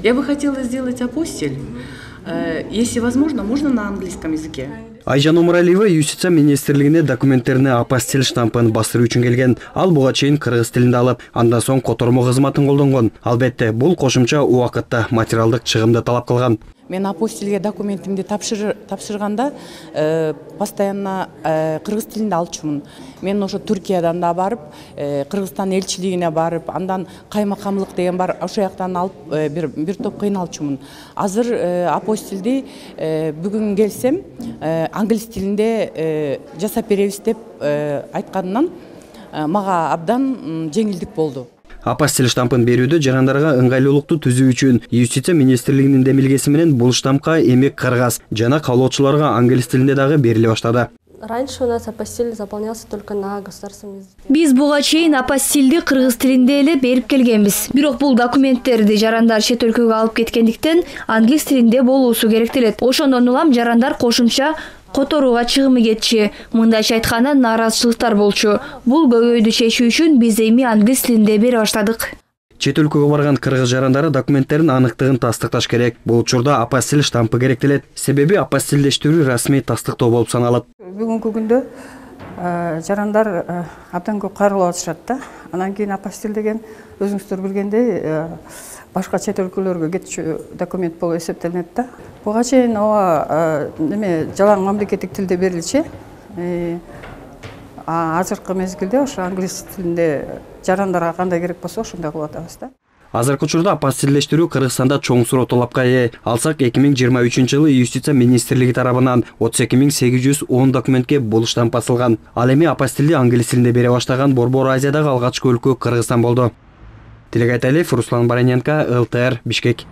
Я бы хотела сделать апостиль. Если возможно, можно на английском языке. Айжан Омаралиева юстиция министрлигине документтерине апостиль штампын бастыруу үчүн келген. Ал буга чейин кыргыз тилинде алып, андан соң котормо кызматын колдонгон. Албетте, бул кошумча убакытта материалдык чыгымды талап кылган. Мен апостильге документимди тапшырганда постоянно кыргыз тилинде алчумун. Мен ошо Түркиядан да барып, Кыргызстан элчилигине барып, андан каймакамлык деген бар, ошол жактан алып бир топ кыйналчумун. Азыр апостилди бүгүн келсем, англис тилинде жасап беребиз деп айтканынан мага абдан жеңилдик болду. Апостиль штампын берүүдө жарандарга ыңгайлуулукту түзүү үчүн юстиция министрлигинин демилгеси менен бул штампка эмек кыргыз жана каалоочуларга англис тилинде дагы бериле баштады. Раньше у нас апостиль заполнялся только на государственном языке. Биз буга чейин апостильди кыргыз тилинде эле берип келгенбиз. Бирок бул документтерди жарандар чет өлкөгө алып кеткендиктен англис тилинде болуусу керектелет. Ошондон улам жарандар кошумча которууга чыгымы кетчи. Мындайча айтканда нааразычылыктар болчу. Бул көйгөйдү чечүү үчүн биз эми англис тилинде бере баштадык. Чет өлкөгө барган кыргыз жарандары документтерин аныктыгын тастыкташ керек. Бул учурда апостиль штампы керектелет. Себеби апостилдештирүү расмий тастыктоо болуп саналат. Бүгүнкү күндө жарандар абдан көп кайрылып атышат да. Анан кийин апостиль деген өзүңүздөр билгендей башка чет өлкөлөргө кетчү документ болуп эсептелинет да. Буга чейин жалаң мамлекеттик тилде берилчү. Азыркы мезгилде ошо англис тилинде жарандарга кандай керек болсо ошондой кылып атабыз да. Азыркы учурда апостилдештирүү Кыргызстанда чоң суроо талапка ээ. Алсак 2023-жылы юстиция министрлиги тарабынан 32810 документке бул штамп басылган. Ал эми апостилди англис тилинде бере баштаган Борбор Азиядагы алгачкы өлкө Кыргызстан болду. Тилек Айталиев, Руслан Бараненко, ЛТР, Бишкек.